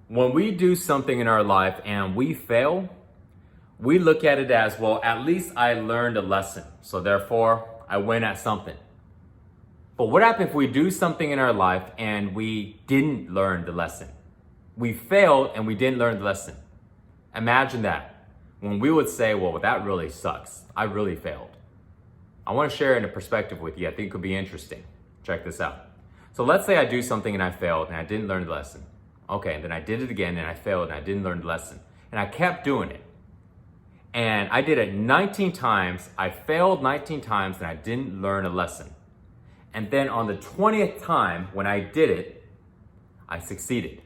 When we do something in our life and we fail, we look at it as, well, at least I learned a lesson. So therefore, I win at something. But what happens if we do something in our life and we didn't learn the lesson? We failed and we didn't learn the lesson. Imagine that. When we would say, well, that really sucks. I really failed. I want to share in a perspective with you. I think it could be interesting. Check this out. So let's say I do something and I failed and I didn't learn the lesson. Okay, and then I did it again and I failed and I didn't learn the lesson. And I kept doing it. And I did it 19 times. I failed 19 times and I didn't learn a lesson. And then on the 20th time when I did it, I succeeded.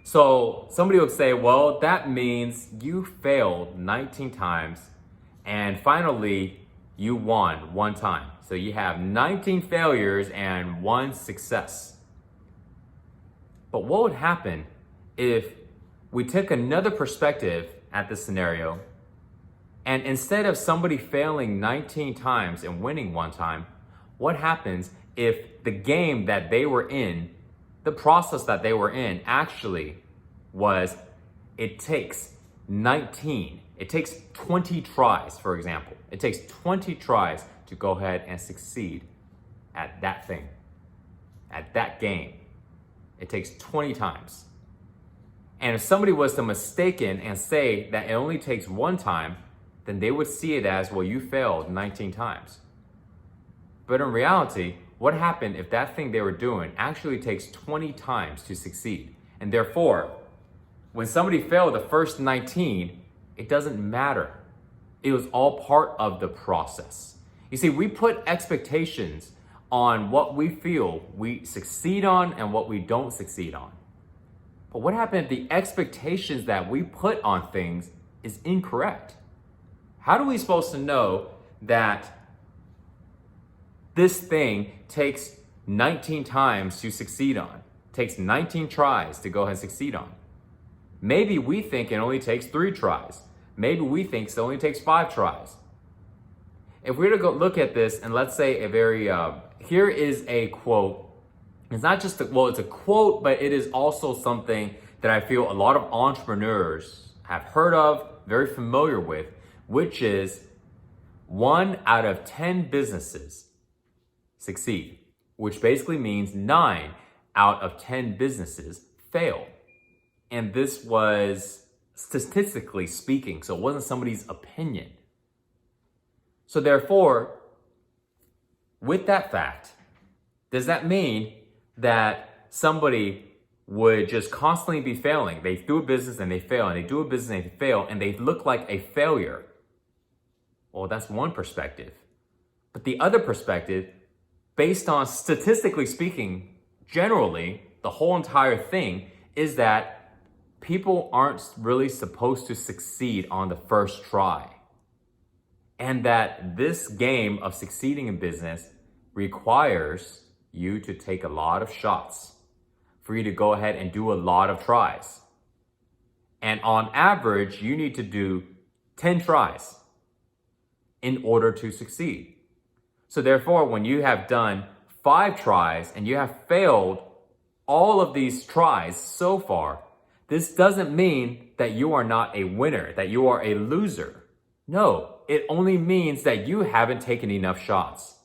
So somebody would say, well, that means you failed 19 times and finally you won one time. So you have 19 failures and one success. But what would happen if we took another perspective at this scenario, and instead of somebody failing 19 times and winning one time, what happens if the game that they were in, the process that they were in actually was, it takes 20 tries, for example. It takes 20 tries to go ahead and succeed at that thing, at that game. It takes 20 times. And if somebody was to mistaken and say that it only takes one time, then they would see it as, well, you failed 19 times. But in reality, what happened if that thing they were doing actually takes 20 times to succeed? And therefore, when somebody failed the first 19, it doesn't matter. It was all part of the process. You see, we put expectations on what we feel we succeed on and what we don't succeed on. But what happens if the expectations that we put on things is incorrect? How are we supposed to know that this thing takes 19 times to succeed on, takes 19 tries to go ahead and succeed on? Maybe we think it only takes 3 tries. Maybe we think it only takes 5 tries. If we were to go look at this and let's say here is a quote. It's not just it's a quote, but it is also something that I feel a lot of entrepreneurs have heard of, very familiar with, which is 1 out of 10 businesses succeed, which basically means 9 out of 10 businesses fail. And this was statistically speaking, so it wasn't somebody's opinion. So therefore, with that fact, does that mean that somebody would just constantly be failing? They do a business and they fail, and they do a business and they fail, and they look like a failure. Well, that's one perspective. But the other perspective, based on statistically speaking, generally, the whole entire thing is that people aren't really supposed to succeed on the first try. And that this game of succeeding in business requires you to take a lot of shots, for you to go ahead and do a lot of tries. And on average, you need to do 10 tries in order to succeed. So therefore, when you have done 5 tries and you have failed all of these tries so far, this doesn't mean that you are not a winner, that you are a loser. No, it only means that you haven't taken enough shots,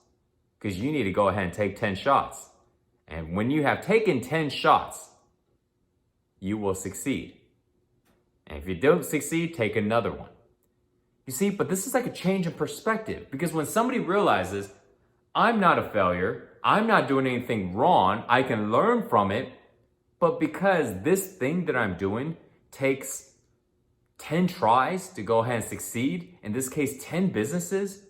because you need to go ahead and take 10 shots. And when you have taken 10 shots, you will succeed. And if you don't succeed, take another one. You see, but this is like a change in perspective, because when somebody realizes, I'm not a failure, I'm not doing anything wrong, I can learn from it, but because this thing that I'm doing takes 10 tries to go ahead and succeed, in this case 10 businesses,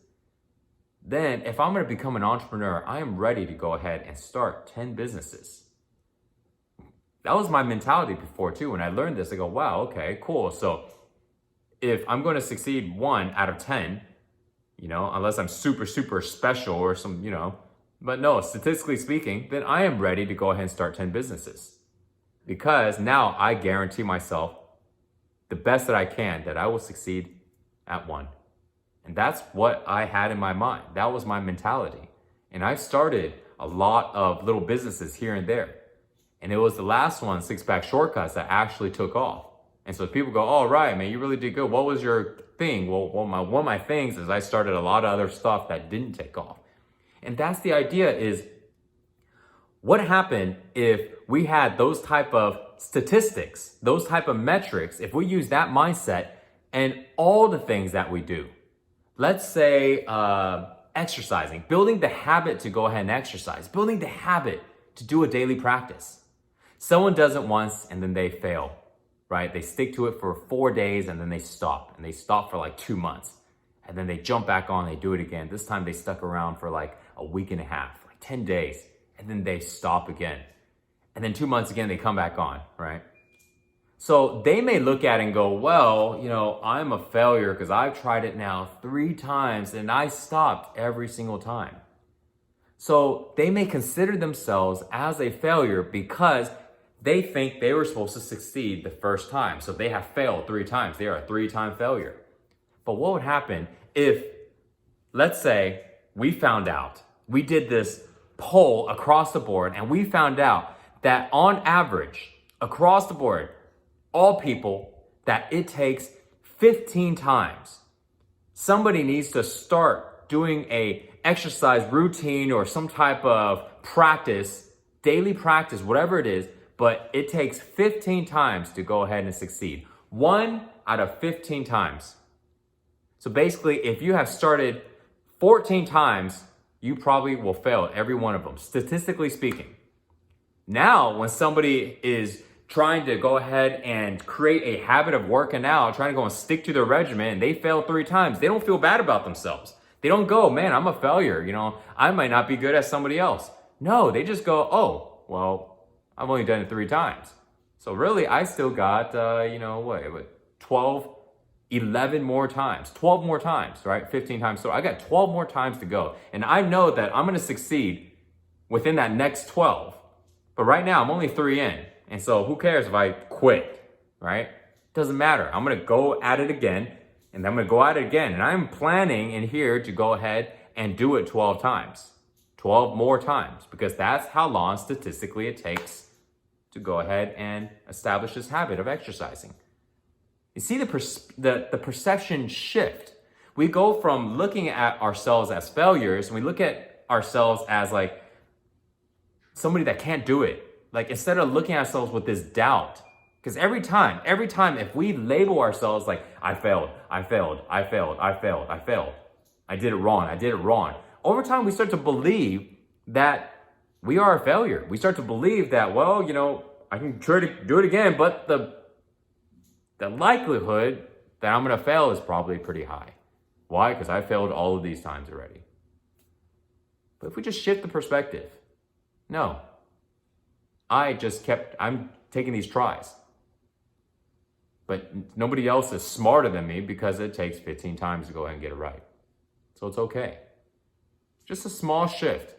then if I'm going to become an entrepreneur, I am ready to go ahead and start 10 businesses. That was my mentality before too. When I learned this, I go, wow, okay, cool. So if I'm going to succeed 1 out of 10, unless I'm super, super special or some, but no, statistically speaking, then I am ready to go ahead and start 10 businesses. Because now I guarantee myself the best that I can, that I will succeed at 1. And that's what I had in my mind. That was my mentality. And I've started a lot of little businesses here and there. And it was the last one, Six Pack Shortcuts, that actually took off. And so people go, "Oh, right, man, you really did good. What was your thing?" Well, one of my things is I started a lot of other stuff that didn't take off. And that's the idea is, what happened if we had those type of statistics, those type of metrics, if we use that mindset and all the things that we do? Let's say exercising, building the habit to go ahead and exercise, building the habit to do a daily practice. Someone does it once and then they fail, right? They stick to it for 4 days and then they stop. And they stop for like 2 months. And then they jump back on, they do it again. This time they stuck around for like a week and a half, like 10 days. And then they stop again. And then 2 months again, they come back on, right? So they may look at it and go, well, I'm a failure because I've tried it now 3 times and I stopped every single time. So they may consider themselves as a failure because they think they were supposed to succeed the first time. So they have failed 3 times. They are a 3-time failure. But what would happen if, let's say, we found out, we did this poll across the board and we found out that on average, across the board, all people, that it takes 15 times. Somebody needs to start doing a exercise routine or some type of practice, daily practice, whatever it is, but it takes 15 times to go ahead and succeed. 1 out of 15 times. So basically, if you have started 14 times, you probably will fail every one of them, statistically speaking. Now, when somebody is trying to go ahead and create a habit of working out, trying to go and stick to their regimen, and they fail 3 times, they don't feel bad about themselves. They don't go, man, I'm a failure. I might not be good as somebody else. No, they just go, oh, well, I've only done it 3 times. So really, I still got, 11 more times, 12 more times, right? 15 times. So I got 12 more times to go. And I know that I'm going to succeed within that next 12. But right now, I'm only 3 in. And so who cares if I quit, right? Doesn't matter. I'm going to go at it again, and then I'm going to go at it again. And I'm planning in here to go ahead and do it 12 times, 12 more times, because that's how long statistically it takes to go ahead and establish this habit of exercising. You see the perception shift. We go from looking at ourselves as failures, and we look at ourselves as like somebody that can't do it. Like, instead of looking at ourselves with this doubt, because every time, if we label ourselves like, I failed, I did it wrong. Over time, we start to believe that we are a failure. We start to believe that, well, I can try to do it again, but the likelihood that I'm going to fail is probably pretty high. Why? Because I failed all of these times already. But if we just shift the perspective, no, I'm taking these tries. But nobody else is smarter than me because it takes 15 times to go ahead and get it right. So it's okay. It's just a small shift.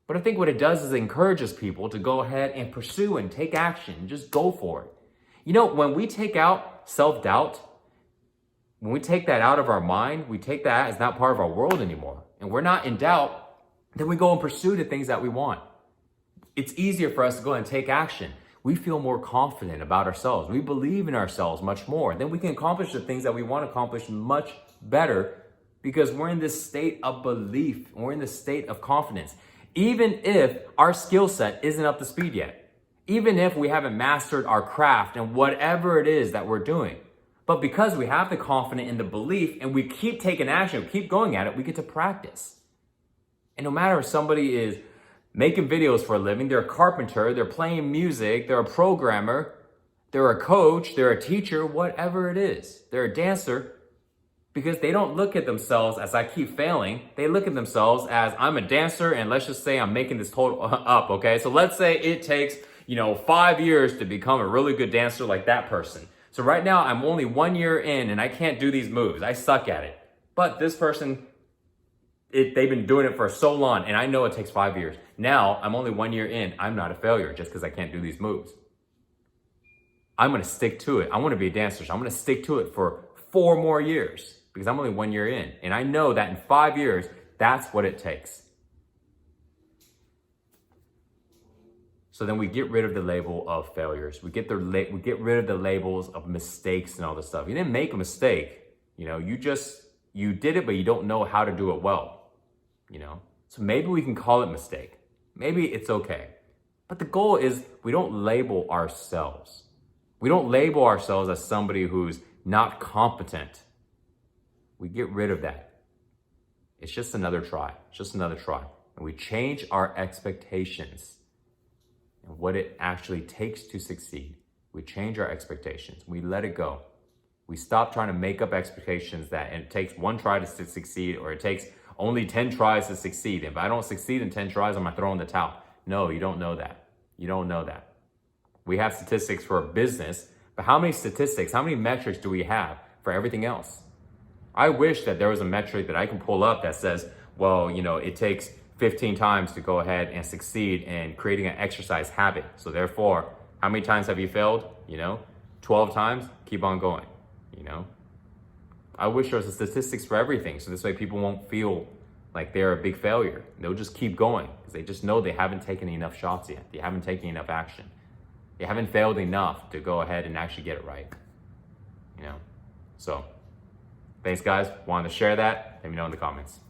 But I think what it does is it encourages people to go ahead and pursue and take action. Just go for it. When we take out self-doubt, when we take that out of our mind, we take that as not part of our world anymore. And we're not in doubt, then we go and pursue the things that we want. It's easier for us to go and take action. We feel more confident about ourselves. We believe in ourselves much more. Then we can accomplish the things that we want to accomplish much better because we're in this state of belief. We're in this state of confidence. Even if our skill set isn't up to speed yet. Even if we haven't mastered our craft and whatever it is that we're doing. But because we have the confidence and the belief and we keep taking action, we keep going at it, we get to practice. And no matter if somebody is making videos for a living, they're a carpenter, they're playing music, they're a programmer, they're a coach, they're a teacher, whatever it is. They're a dancer, because they don't look at themselves as I keep failing. They look at themselves as I'm a dancer and let's just say I'm making this total up, okay? So let's say it takes 5 years to become a really good dancer like that person. So right now I'm only 1 year in and I can't do these moves. I suck at it. But this person, they've been doing it for so long and I know it takes 5 years. Now I'm only 1 year in. I'm not a failure just because I can't do these moves. I'm going to stick to it. I want to be a dancer. So I'm going to stick to it for 4 more years because I'm only 1 year in. And I know that in 5 years, that's what it takes. So then we get rid of the label of failures. We get rid of the labels of mistakes and all this stuff. You didn't make a mistake, you did it, but you don't know how to do it well, So maybe we can call it mistake. Maybe it's okay. But the goal is we don't label ourselves. We don't label ourselves as somebody who's not competent. We get rid of that. It's just another try. It's just another try. And we change our expectations and what it actually takes to succeed. We change our expectations. We let it go. We stop trying to make up expectations that it takes one try to succeed, or it takes only 10 tries to succeed. If I don't succeed in 10 tries, I'm gonna throw in the towel. No, you don't know that. You don't know that. We have statistics for a business, but how many statistics, how many metrics do we have for everything else? I wish that there was a metric that I can pull up that says, well, it takes 15 times to go ahead and succeed in creating an exercise habit. So therefore, how many times have you failed? 12 times, keep on going, I wish there was a statistics for everything. So this way people won't feel like they're a big failure. They'll just keep going because they just know they haven't taken enough shots yet. They haven't taken enough action. They haven't failed enough to go ahead and actually get it right, So thanks guys, wanted to share that. Let me know in the comments.